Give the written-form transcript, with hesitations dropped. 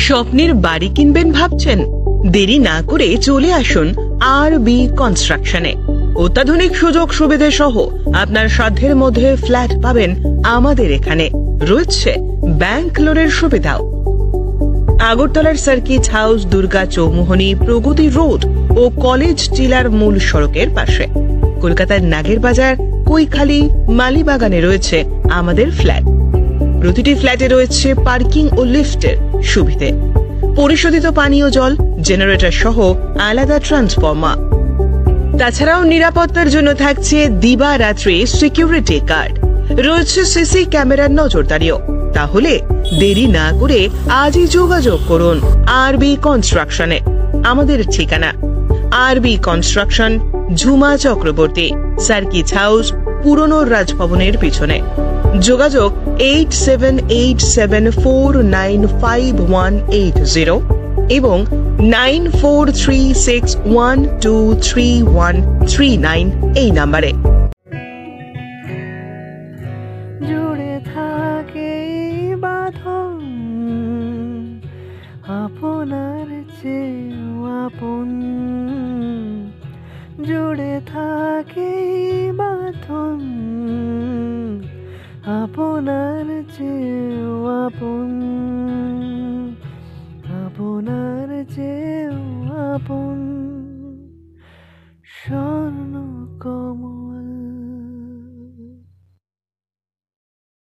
স্বপ্নের বাড়ি কিনবেন ভাবছেন? দেরি না করে চলে আসুন আরবি কনস্ট্রাকশনে। অত্যাধুনিক সুযোগ সুবিধে সহ আপনার সাধ্যের মধ্যে ফ্ল্যাট পাবেন আমাদের এখানে। রয়েছে ব্যাংক লোনের সুবিধাও। আগরতলার সার্কিট হাউস, দুর্গা চৌমুহনী, প্রগতি রোড ও কলেজ টিলার মূল সড়কের পাশে। কলকাতার নাগের বাজার, কৈখালি, মালিবাগানে রয়েছে আমাদের ফ্ল্যাট। প্রতিটি ফ্ল্যাটে রয়েছে পার্কিং ও লিফটের সুবিধে, পরিশোধিত পানীয় জল, জেনারেটর সহ আলাদা ট্রান্সফরমার। তাছাড়াও নিরাপত্তার জন্য থাকছে দিবারাত্রি সিকিউরিটি গার্ড, রয়েছে সিসি ক্যামেরার নজরদারিও। তাহলে দেরি না করে আজই যোগাযোগ করুন আরবি কনস্ট্রাকশনে। আমাদের ঠিকানা আরবি construction, Jhuma Chakraborty, circuit house, পুরনো রাজভবনের পিছনে। যোগাযোগ 8787495180 এবং 9436123139 এই নাম্বারে। জুড়ে থাকে বাঁধন আপনার চেয়েও আপন, জুড়ে থাকে বাঁধন আপনার চেয়েও আপন, আপনার চেয়েও আপন।